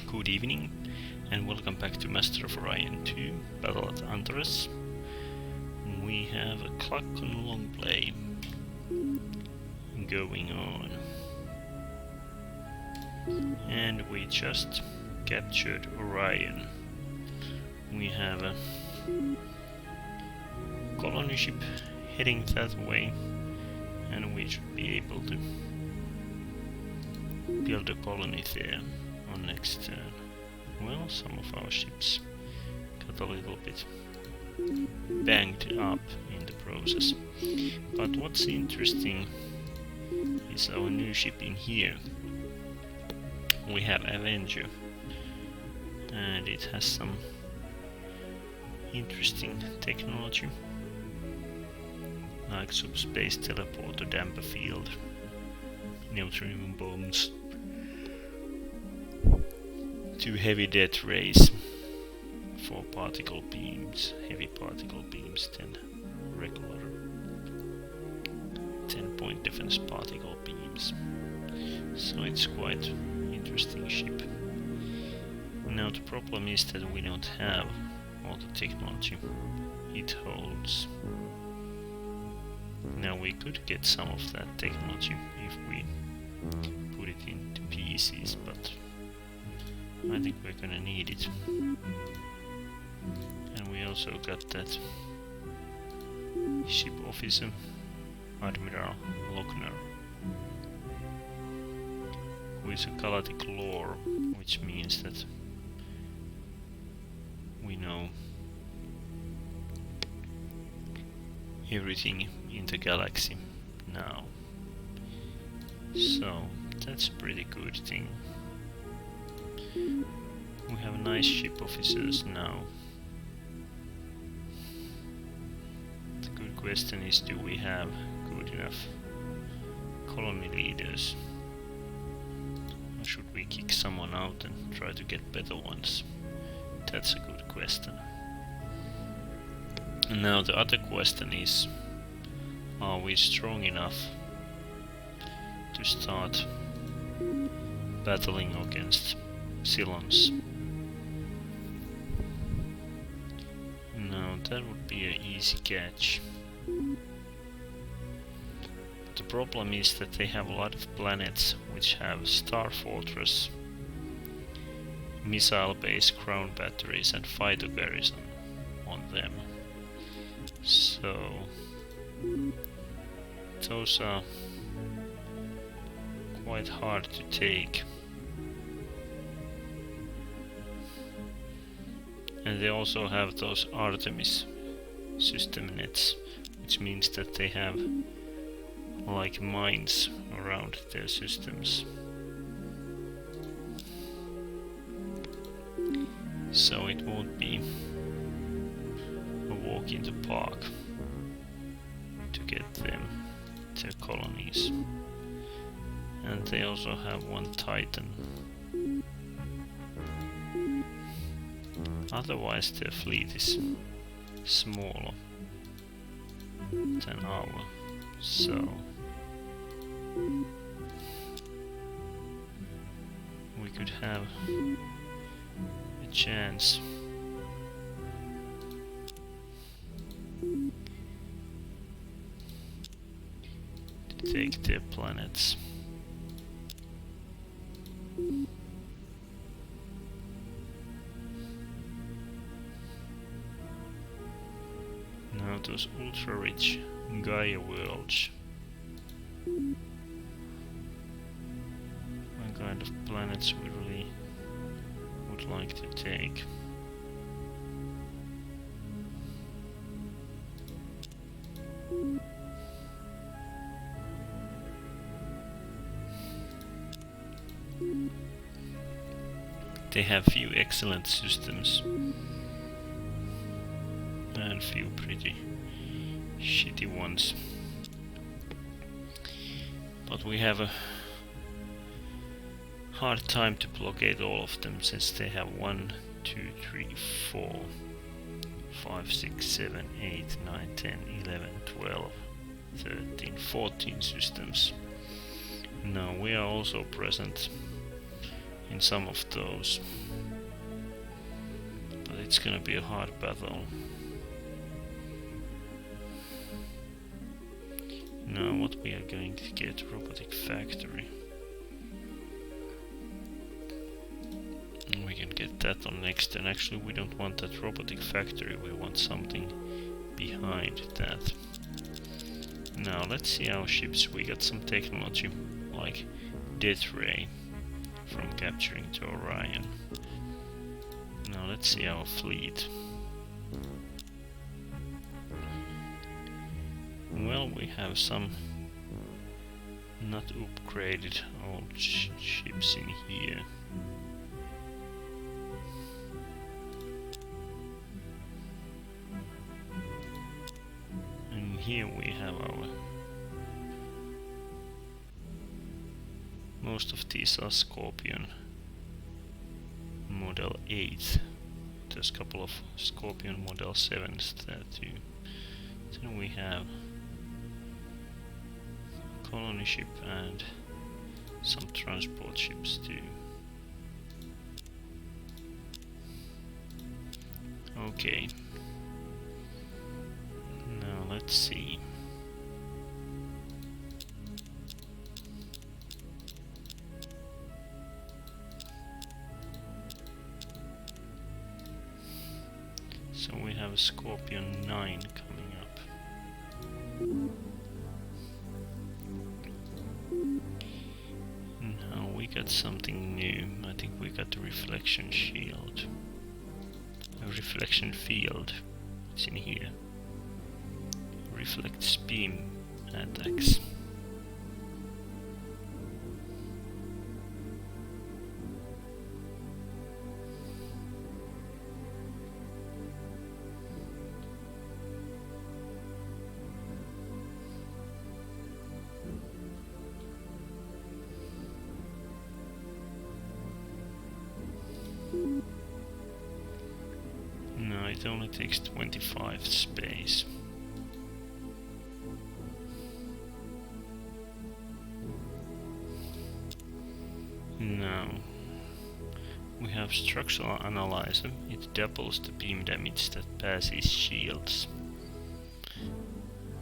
Good evening, and welcome back to Master of Orion 2 Battle at Antares. We have a Klackon Longplay going on. And we just captured Orion. We have a colony ship heading that way, and we should be able to build a colony there on next turn. Well, some of our ships got a little bit banged up in the process. But what's interesting is our new ship in here. We have Avenger, and it has some interesting technology, like subspace teleporter, damper field, neutrino bombs, 2 heavy death rays, 4 particle beams, heavy particle beams, 10 regular 10-point defense particle beams. So it's quite interesting ship. Now the problem is that we don't have all the technology it holds. Now we could get some of that technology if we put it into pieces, but I think we're gonna need it. And we also got that ship officer, Admiral Lochner, who is a galactic lore, which means that we know everything in the galaxy now. So that's a pretty good thing. We have nice ship officers now. The good question is, do we have good enough colony leaders? Or should we kick someone out and try to get better ones? That's a good question. And now the other question is, are we strong enough to start battling against Cylons? No, that would be an easy catch. But the problem is that they have a lot of planets which have Star Fortress, missile-based ground batteries and fighter garrison on them. So those are quite hard to take. And they also have those Artemis system nets, which means that they have like mines around their systems. So it won't be a walk in the park to get them their colonies. And they also have 1 Titan. Otherwise their fleet is smaller than ours, so we could have a chance to take their planets. Now those ultra-rich Gaia worlds. What kind of planets we really would like to take? They have few excellent systems and few pretty shitty ones. But we have a hard time to blockade all of them, since they have 1, 2, 3, 4, 5, 6, 7, 8, 9, 10, 11, 12, 13, 14 systems. Now we are also present in some of those. But it's gonna be a hard battle. Now what we are going to get, robotic factory. We can get that on next, and actually we don't want that robotic factory, we want something behind that. Now let's see our ships. We got some technology like death ray from capturing to Orion. Now let's see our fleet. Well, we have some not upgraded old ships in here. And here we have our... Most of these are Scorpion Model 8. There's a couple of Scorpion Model 7s there too. Then we have colony ship and some transport ships too. Okay. Now let's see. So we have a Scorpion 9 coming up. Now we got something new. I think we got the reflection shield. A reflection field. It's in here. Reflects beam attacks. No, it only takes 25 space. Now we have structural analyzer. It doubles the beam damage that passes shields.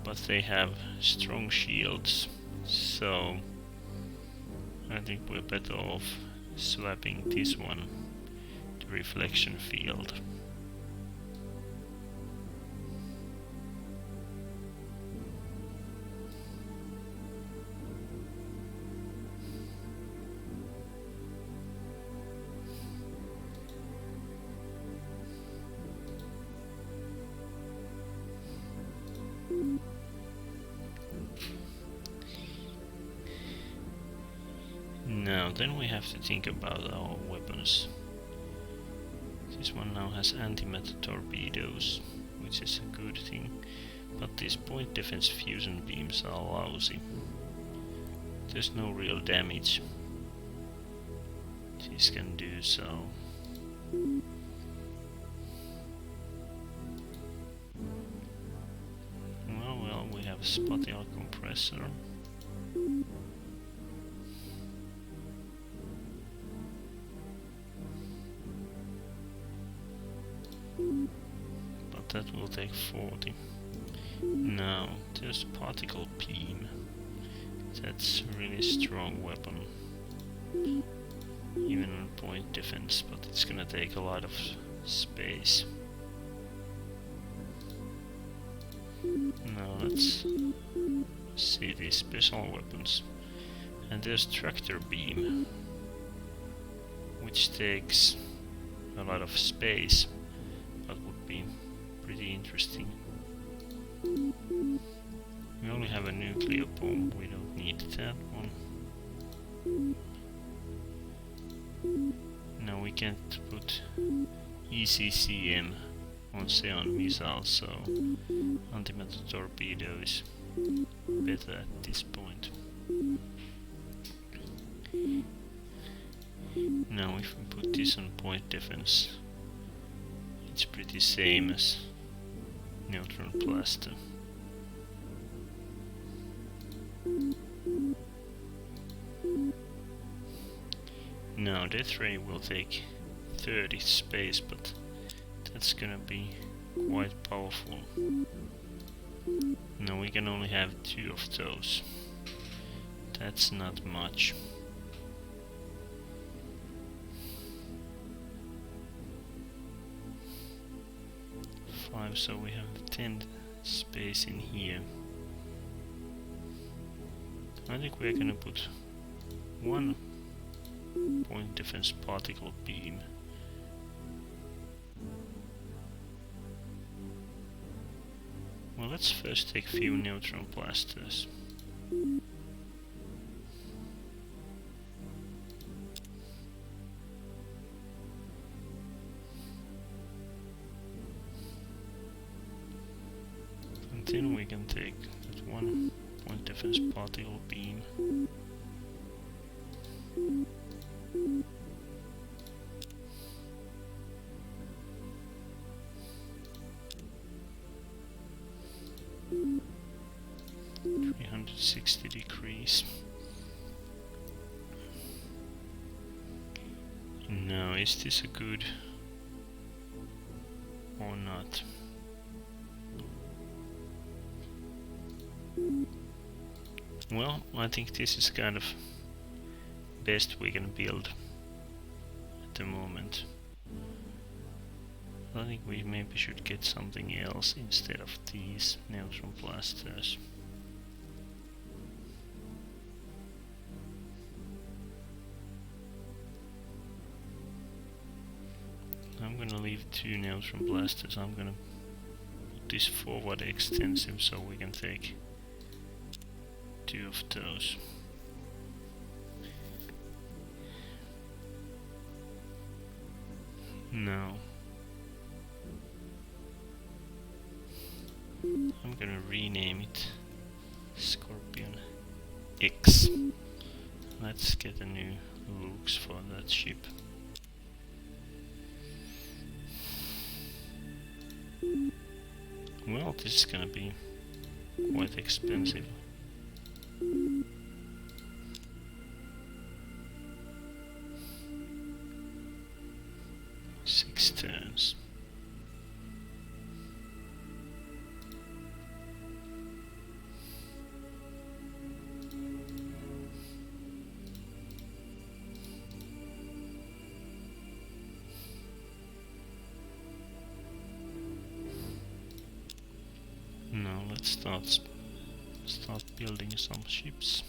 But they have strong shields, so I think we're better off swapping this one to reflection field. Now, then we have to think about our weapons. This one now has antimatter torpedoes, which is a good thing, but these point defense fusion beams are lousy. There's no real damage these can do, so... Well, we have a spatial compressor. But that will take 40. Now, there's a particle beam. That's a really strong weapon. Even on point defense, but it's gonna take a lot of space. Now let's see these special weapons. And there's tractor beam, which takes a lot of space, but would be pretty interesting. We only have a nuclear bomb, we don't need that one. Now we can't put ECCM on Xeon missiles, so antimatter torpedo is better at this point. Now if we put this on point defense, it's pretty same as neutron blaster. Now Now Death Ray will take 30 space, but that's gonna be quite powerful. No, we can only have 2 of those. That's not much. 5, so we have 10 space in here. I think we're gonna put 1 point defense particle beam. Well, let's first take few neutron blasters. And then we can take that 1 point defense particle beam. Degrees. Now, is this a good or not? Well, I think this is kind of best we can build at the moment. I think we maybe should get something else instead of these neutron blasters. I'm gonna leave 2 neutron blasters. I'm gonna put this forward extensive so we can take 2 of those. Now I'm gonna rename it Scorpion X. Let's get a new looks for that ship. Well, this is gonna be quite expensive. Six turns. Now let's start building some ships.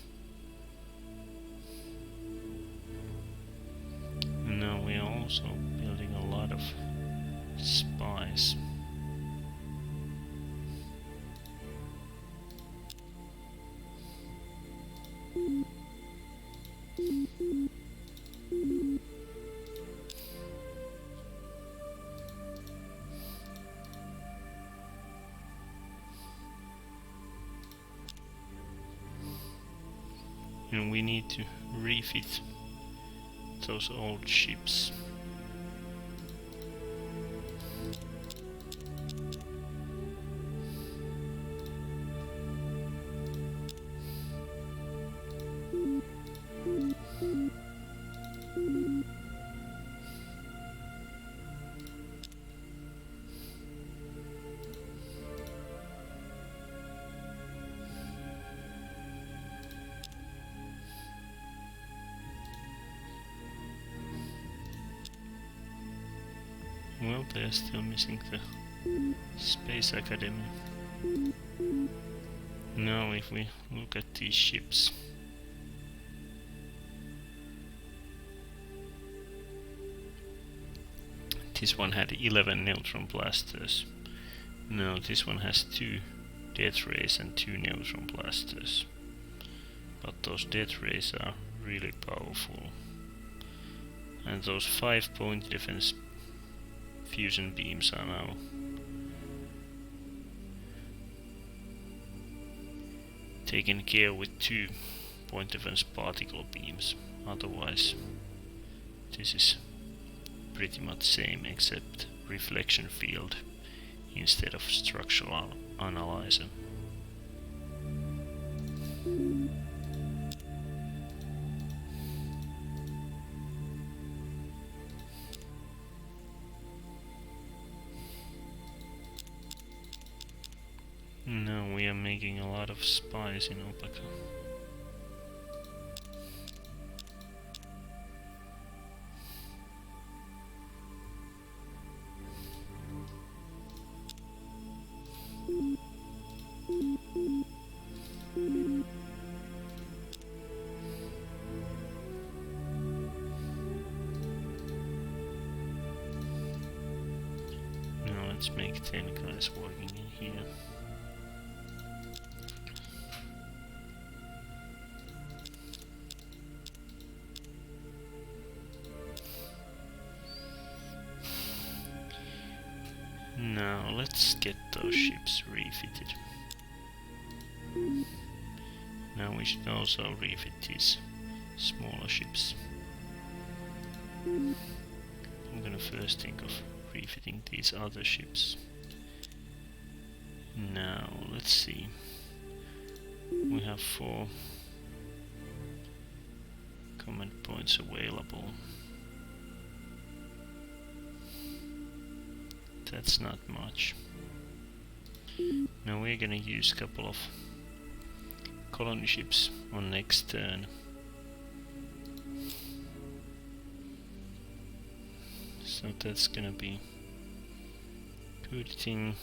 Now we are also building a lot of spies. And we need to refit those old ships. Well, they're still missing the Space Academy. Now if we look at these ships, this one had 11 neutron blasters. No, this one has 2 death rays and 2 neutron blasters. But those death rays are really powerful. And those 5-point defense fusion beams are now taken care with 2 point defense particle beams. Otherwise this is pretty much same except reflection field instead of structural analyzer. we are making a lot of spies in Opaka. Now let's make 10 guys working in here. Now let's get those ships refitted. Now we should also refit these smaller ships. I'm gonna first think of refitting these other ships. Now let's see. We have 4 command points available. That's not much. Now we're gonna use a couple of colony ships on next turn. So that's gonna be good thing.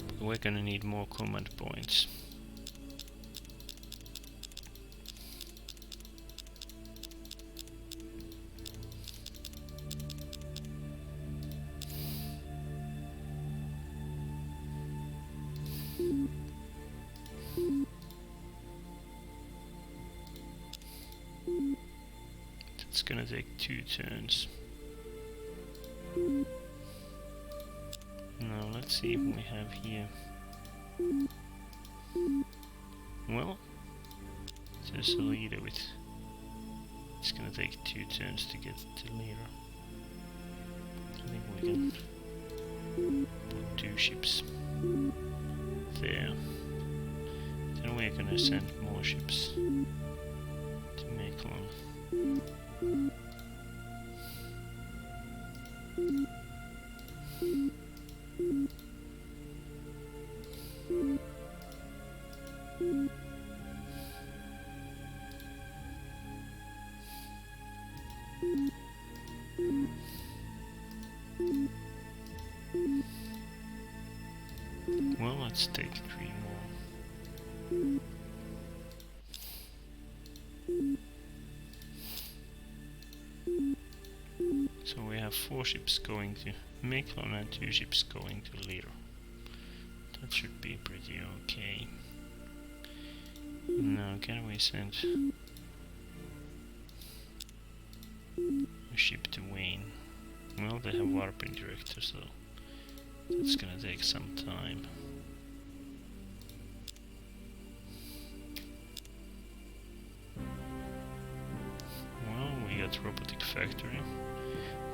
But we're gonna need more command points. It's gonna take 2 turns. Now let's see if we have here. Well, there's a leader with. It's gonna take 2 turns to get the leader. I think we can put 2 ships there. Then we're gonna send more ships to Meklon. Well, let's take 3 more. So we have 4 ships going to Meklon and 2 ships going to Leader. That should be pretty okay. Now can we send a ship to Wayne? Well, they have warping director, so that's gonna take some time. Well, we got robotic factory,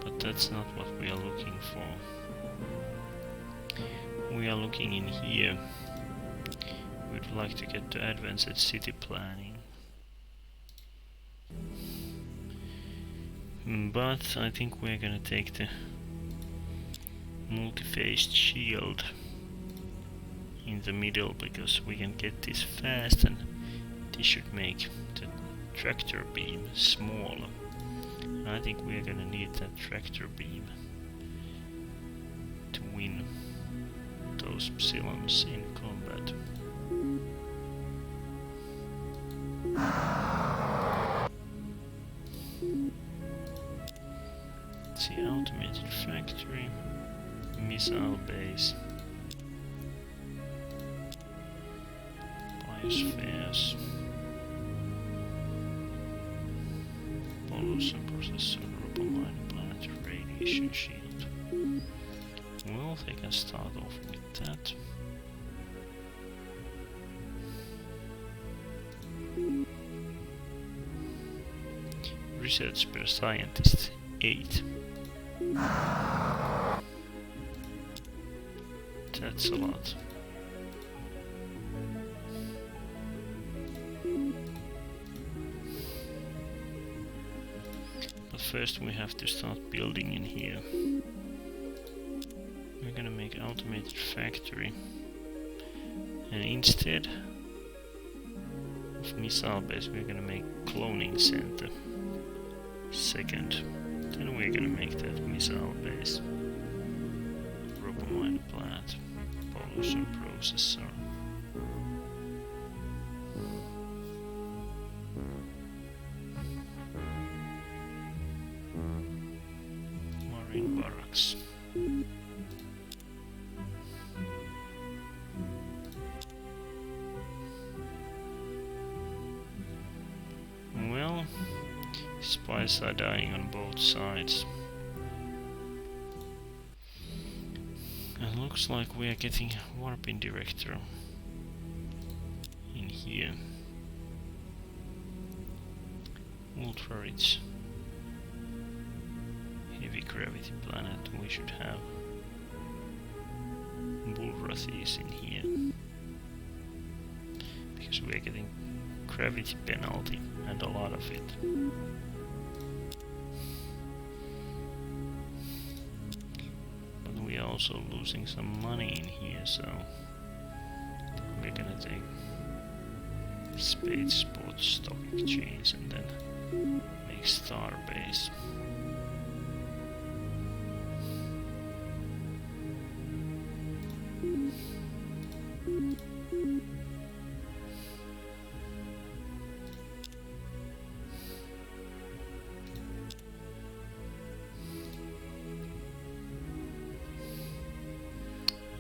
but that's not what we are looking for. We are looking in here. We'd like to get to advanced city planning. But I think we're gonna take the multi-phased shield in the middle, because we can get this fast, and this should make the tractor beam smaller. I think we're gonna need that tractor beam to win those Psilons in combat. Let's see, automated factory, missile base, biospheres, pollution processor, robomine, planetary radiation shield. Well, they can start off with that. Research per scientist 8. That's a lot. But first we have to start building in here. We're gonna make automated factory. And instead of missile base, we're gonna make cloning center second. Then we're gonna make that missile base. Bromine plant, pollution processor. Marine barracks. Well, spies are dying on both sides. And looks like we are getting warping director in here. Ultra rich heavy gravity planet. We should have Bulrathies in here because we are getting gravity penalty and a lot of it. But we are also losing some money in here, so we're gonna take Spaceport Stock Exchange and then make Starbase.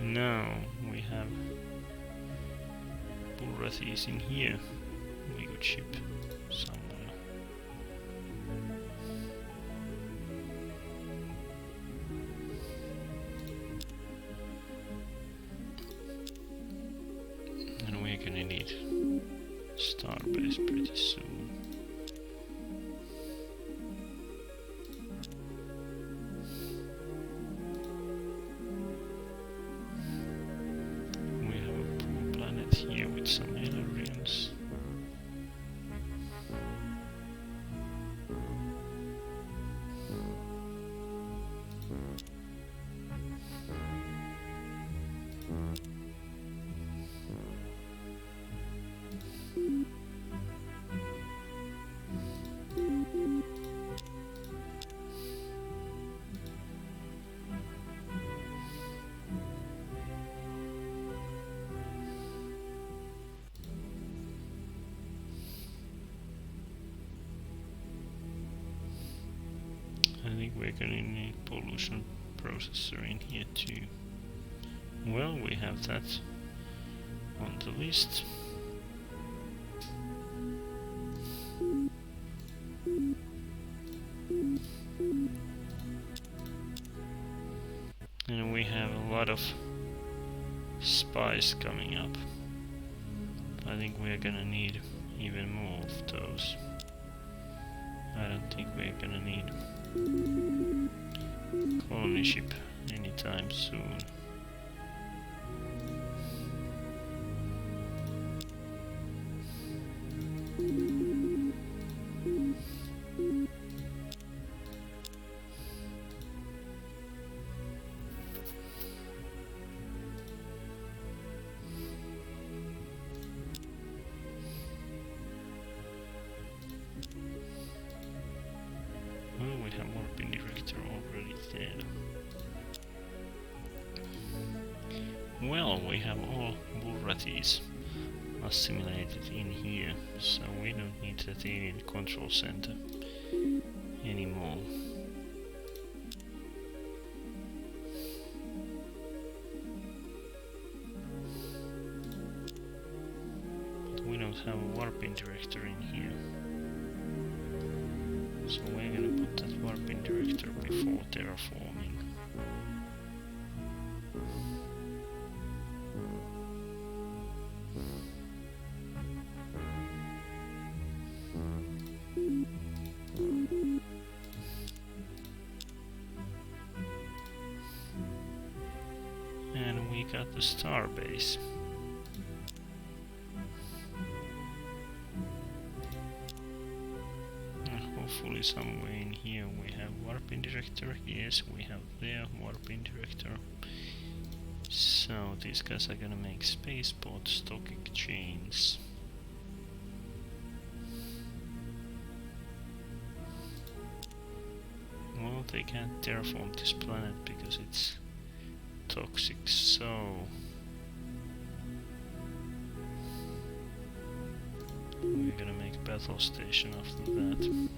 Now we have Bulrathies in here. We could ship somewhere. And we're gonna need Starbase pretty soon. Here with some Orions. I think we're gonna need pollution processor in here too. Well, we have that on the list. And we have a lot of spies coming up. I think we're gonna need even more of those. I don't think we're gonna need colony ship anytime soon. Well, we have warping director already dead. Well, we have all Bulrathies assimilated in here, so we don't need that alien control center anymore. But we don't have a warping director in here. So we're gonna put that warping director before terraforming. And we got the Starbase. Hopefully somewhere in here we have warping director. Yes, we have there warping director. So these guys are gonna make spaceport stock exchange. Well, they can't terraform this planet because it's toxic, so we're gonna make a battle station after that.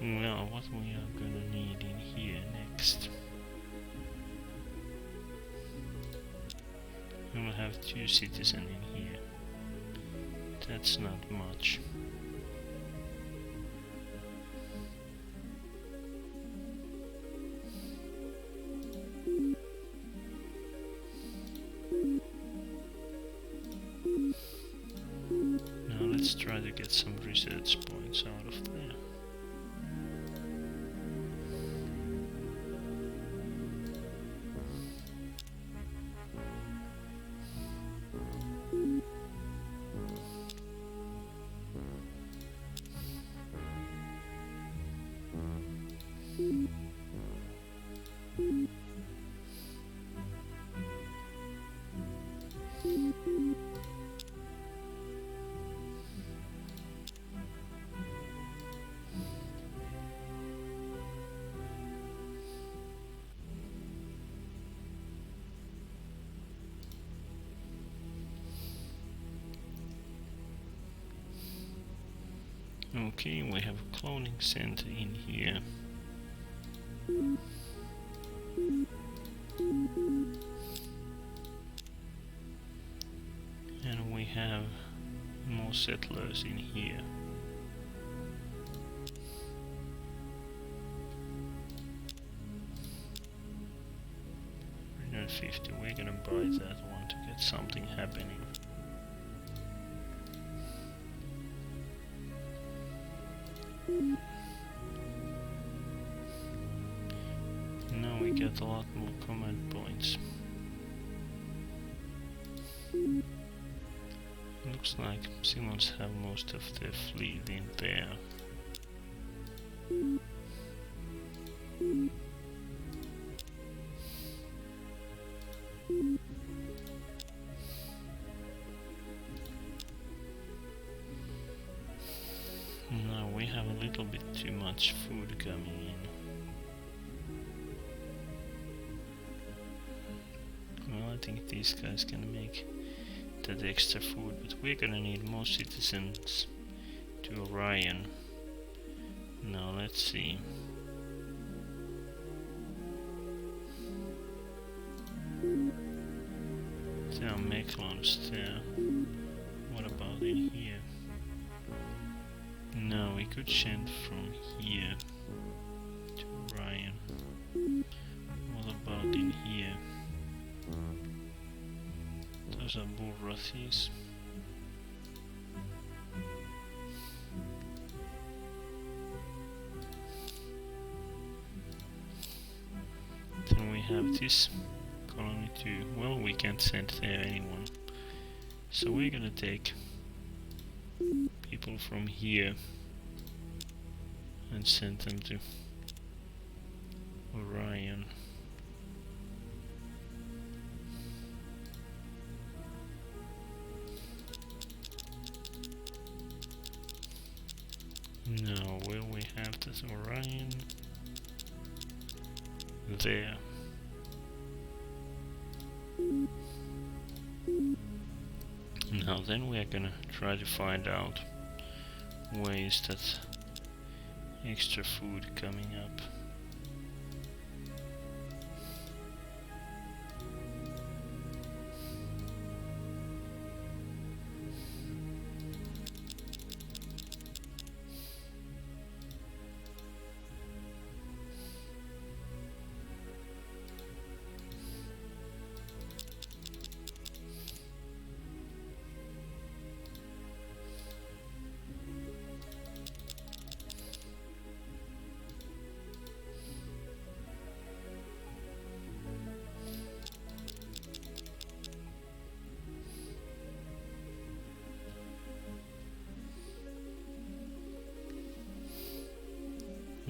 Well, what we are gonna need in here next? We will have 2 citizens in here. That's not much. Now let's try to get some research points out of there. Okay, we have a cloning center in here. And we have more settlers in here. 150, we're gonna buy that one to get something happening. Now we get a lot more command points. Looks like Simons have most of their fleet in there. Now we have a little bit too much food coming in. Well, I think these guys can make that extra food, but we're gonna need more citizens to Orion. Now let's see. There are Klackons there. What about in here? No, we could send from here to Orion. What about in here? Those are Bulrathis. Then we have this colony too. Well, we can't send there anyone. So we're gonna take people from here and send them to Orion. Now, will we have this Orion? There. Now then we are gonna try to find out ways that extra food coming up.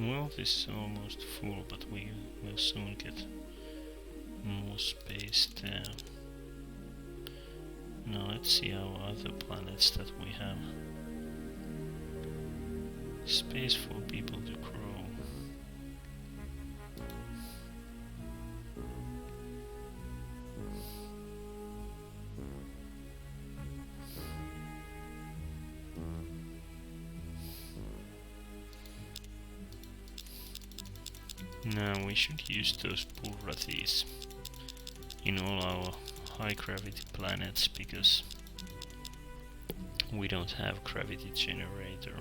Well, this is almost full, but we will soon get more space there. Now let's see our other planets that we have. Space for people to grow. Now we should use those Purathis in all our high gravity planets because we don't have gravity generator.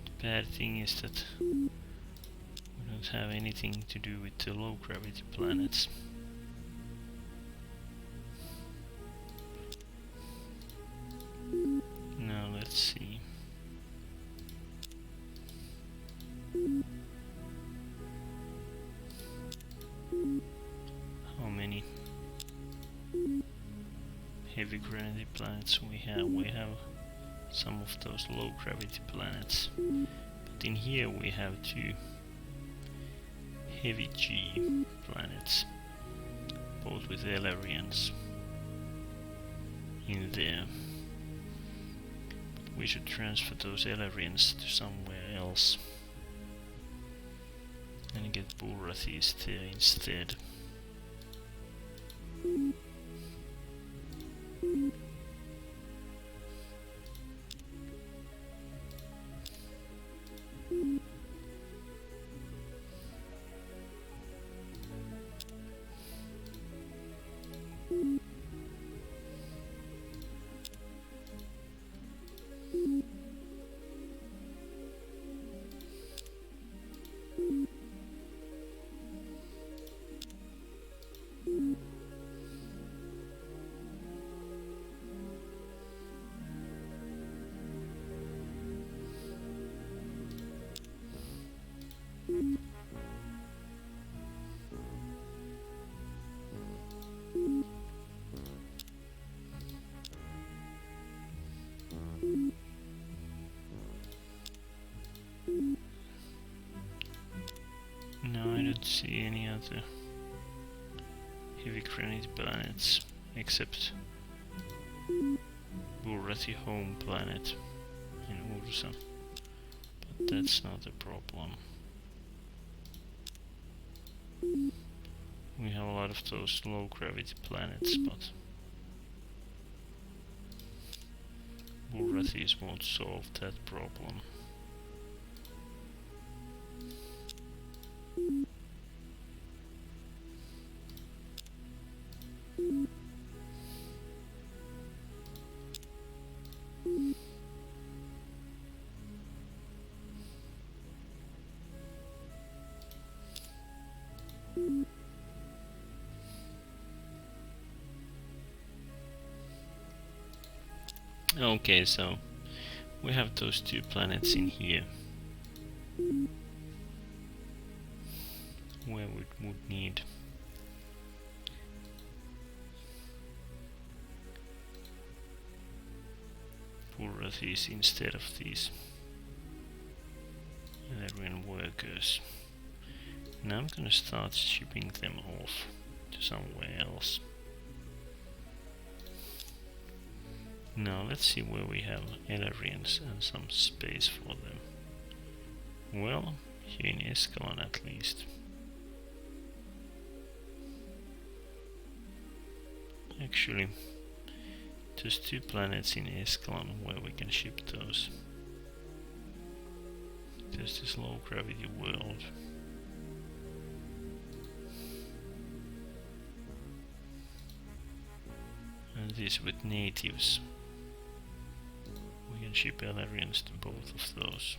The bad thing is that we don't have anything to do with the low gravity planets. Now let's see. How many heavy gravity planets we have? We have some of those low gravity planets, but in here we have 2 heavy G planets, both with Elerians in there. But we should transfer those Elerians to somewhere else and get Purathis there instead. No, I don't see any other heavy granite planets except Purathi home planet in Ursa, but that's not a problem. We have a lot of those low gravity planets, but Purathis won't solve that problem. Okay, so we have those 2 planets in here where we would need Purathis instead of these Elerian workers. Now I'm gonna start shipping them off to somewhere else. Now let's see where we have Elerians and some space for them. Well, here in Escalon at least. Actually, there's 2 planets in Escalon where we can ship those. There's this low gravity world. And this with natives. We can ship Elerians to both of those.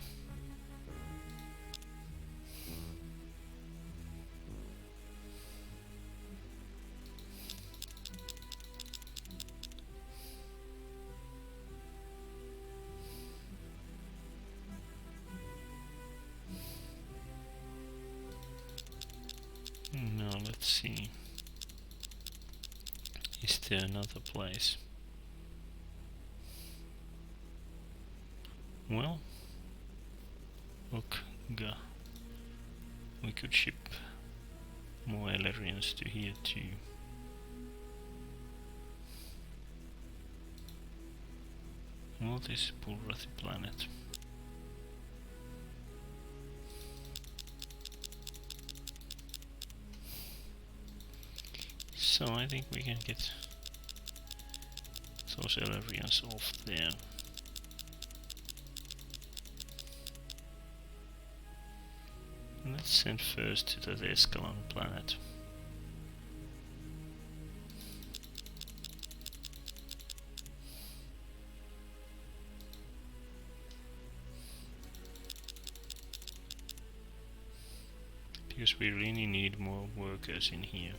Now let's see. Is there another place? Well, look, we could ship more Elerians to here too. Well, this is Pulrathi planet. So I think we can get those Elerians off there. Let's send first to the Escalon planet. Because we really need more workers in here.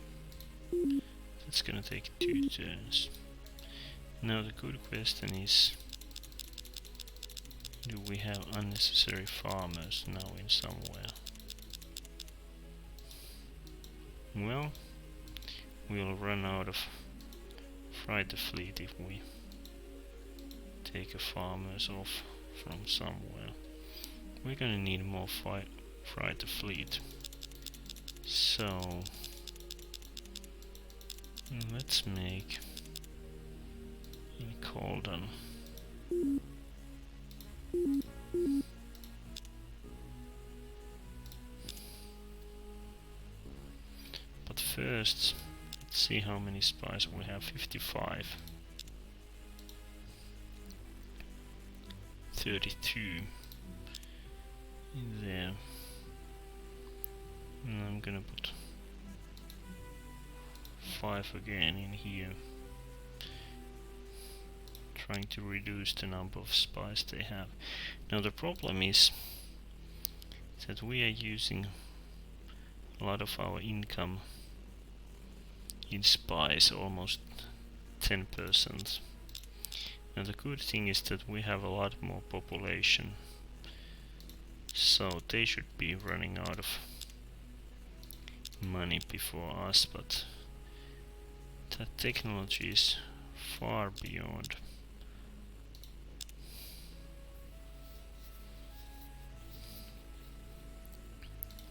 That's gonna take 2 turns. Now the good question is, do we have unnecessary farmers now in somewhere? Well, we'll run out of freighter fleet if we take a farmers off from somewhere. We're gonna need more freighter fleet. So let's make in Colden but first let's see how many spies we have. 55, 32 in there, and I'm gonna put 5 again in here, trying to reduce the number of spies they have. Now the problem is that we are using a lot of our income in spies, almost 10%. Now the good thing is that we have a lot more population, so they should be running out of money before us, but that technology is far beyond.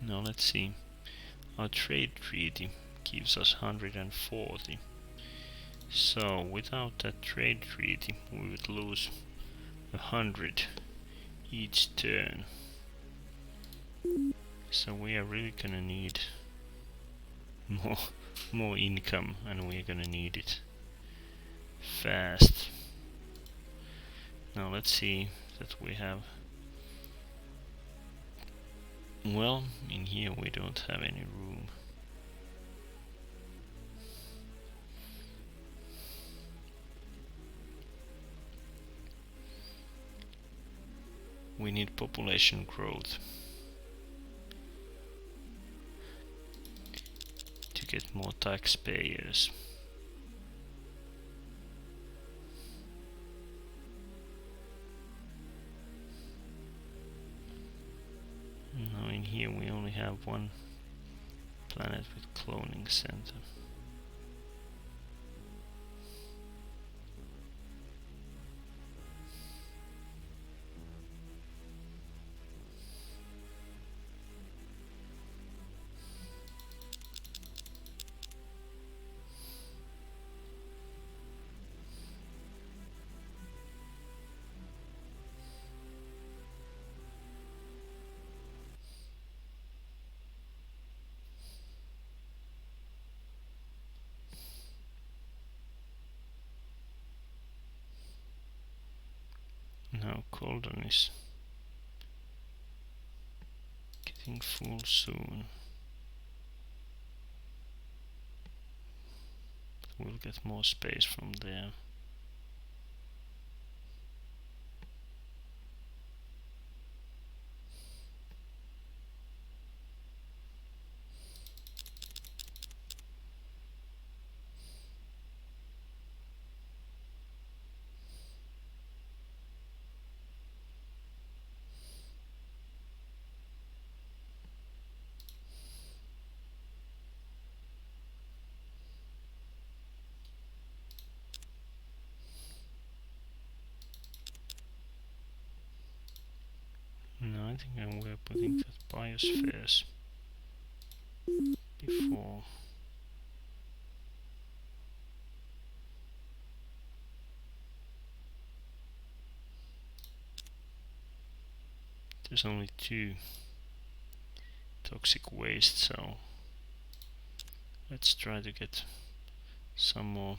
Now let's see, our trade treaty gives us 140, so without that trade treaty we would lose 100 each turn. So we are really gonna need more income, and we're gonna need it fast. Now let's see that we have, well, in here we don't have any room. We need population growth to get more taxpayers. Now in here we only have one planet with cloning center. Now Colden is getting full soon. We'll get more space from there. think we're putting that biospheres before. There's only 2 toxic waste, so let's try to get some more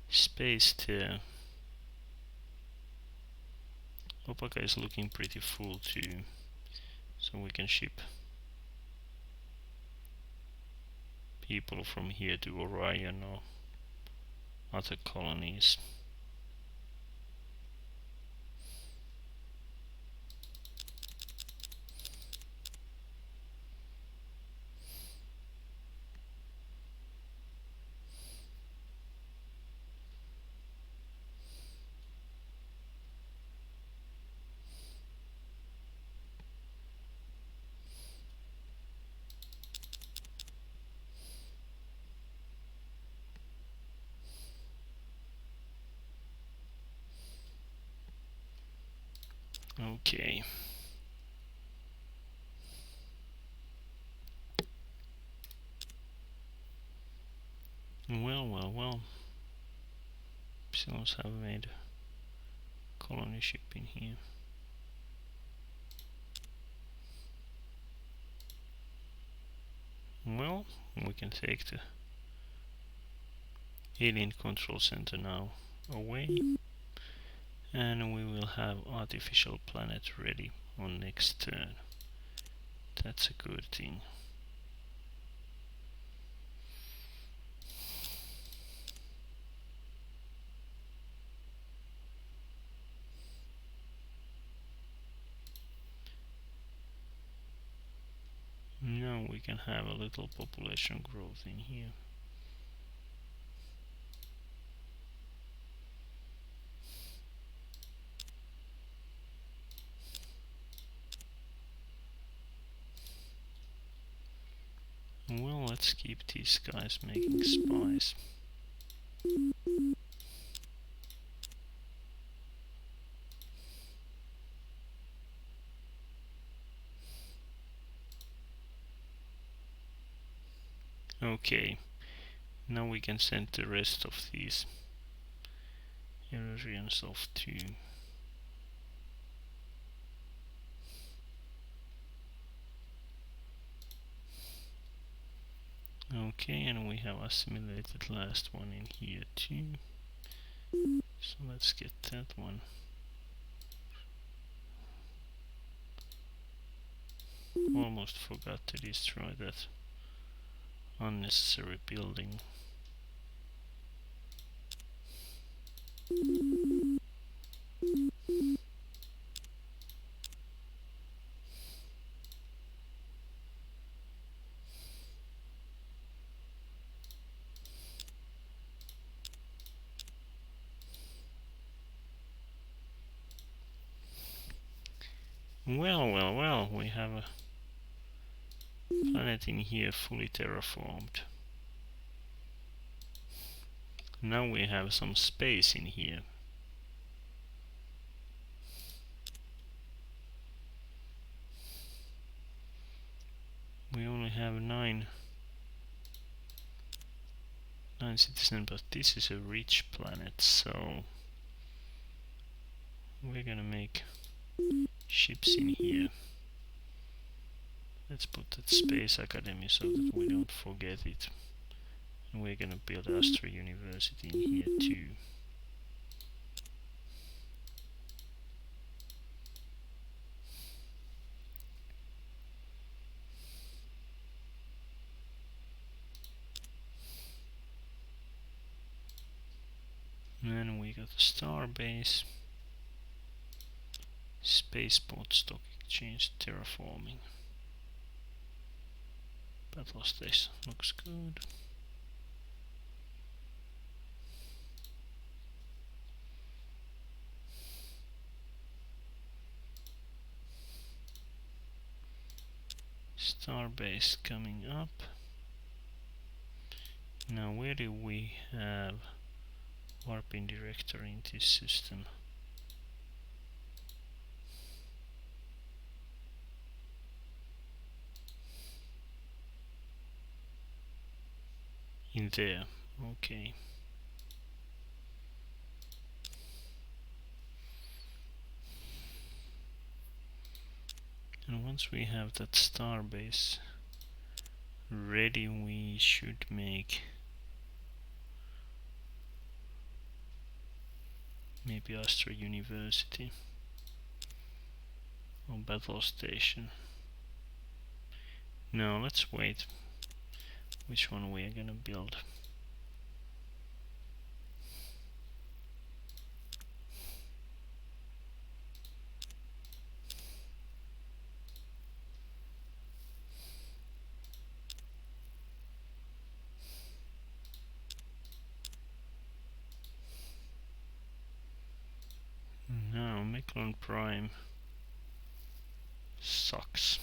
space there. Opaka is looking pretty full too, so we can ship people from here to Orion or other colonies. Okay. Well. Psilons have made a colony ship in here. Well, we can take the alien control center now away, and we will have artificial planet ready on next turn. That's a good thing. Now we can have a little population growth in here. Well, let's keep these guys making spies. Okay, now we can send the rest of these Orions off too. Okay, and we have assimilated last one in here too. So let's get that one. Almost forgot to destroy that unnecessary building. Well, we have a planet in here fully terraformed. Now we have some space in here. We only have 9 citizens, but this is a rich planet, so we're gonna make ships in here. Let's put that Space Academy so that we don't forget it. And we're gonna build Astra University in here too. And then we got a star base, spaceport, stock exchange, terraforming. Battle station looks good. Starbase coming up. Now where do we have warping director in this system? in there. Okay. And once we have that starbase ready, we should make maybe Astra University or Battle Station. No, let's wait. Which one we are gonna build? No, Meklon Prime sucks.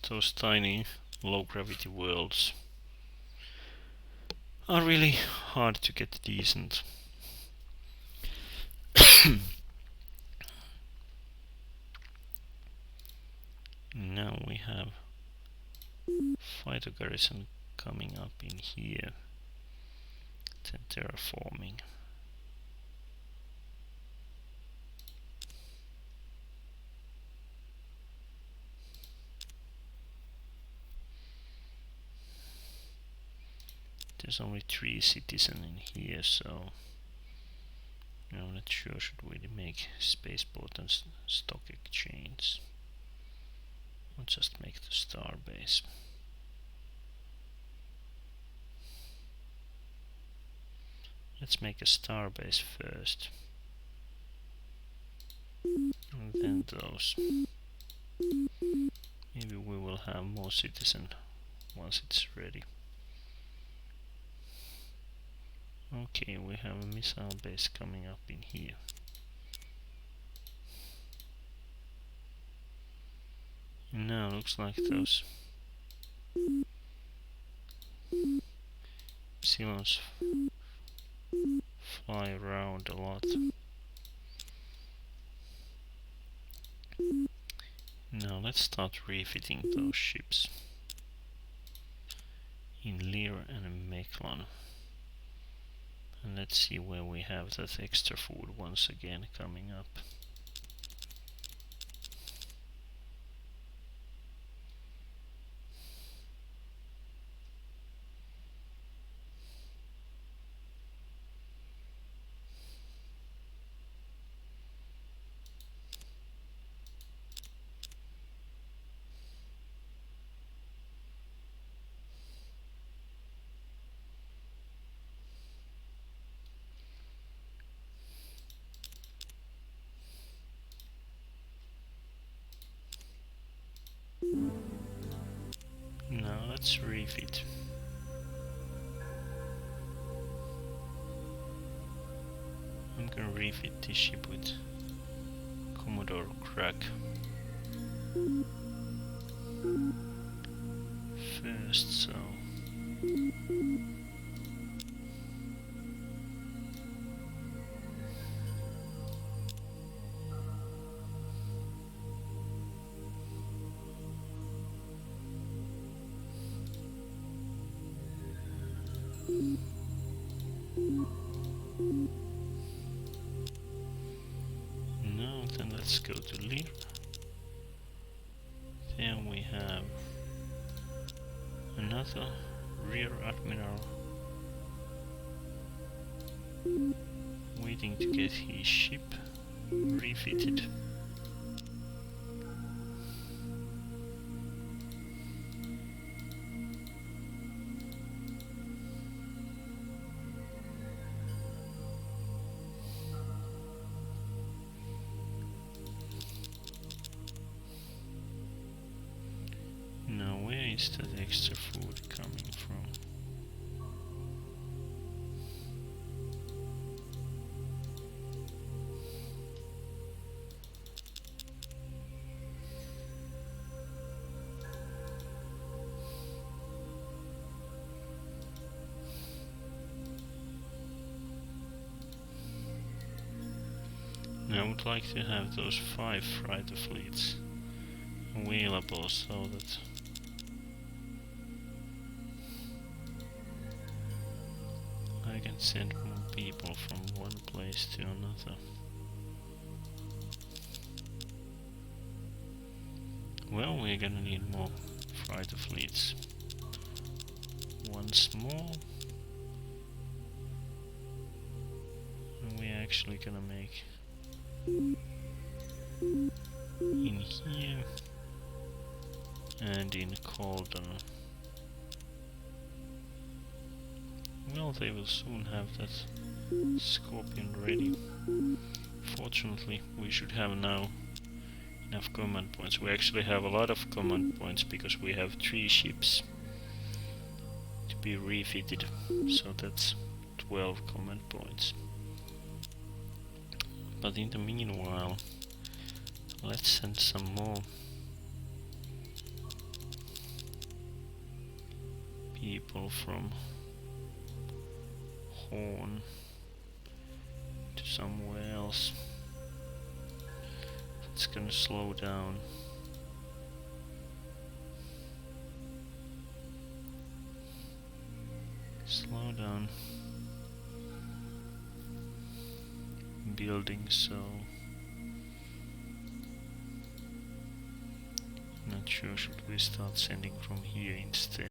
Those tiny low gravity worlds are really hard to get decent. Now we have fighter garrison coming up in here. Then terraforming. There's only 3 citizens in here, so I'm not sure should we make spaceport and stock exchange, or just make the starbase. Let's make a starbase first, and then those. Maybe we will have more citizens once it's ready. Okay, we have a missile base coming up in here. And now looks like those Cylons fly around a lot. Now let's start refitting those ships in Lear and Meklon. And let's see where we have that extra food once again coming up. Now let's refit. I'm gonna refit this ship with Commodore Crack first, so now then let's go to Lear. There we have another rear admiral waiting to get his ship refitted. Now where is that extra food coming from? I would like to have those 5 fighter fleets available so that I can send more people from one place to another. Well, we're gonna need more fighter fleets. Once more. And we're actually gonna make in here and in Cauldron. Well, they will soon have that Scorpion ready. Fortunately, we should have now enough command points. We actually have a lot of command points because we have 3 ships to be refitted, so that's 12 command points. But in the meanwhile, let's send some more people from Horn to somewhere else. It's gonna slow down. Slow down building, so not sure, should we start sending from here instead?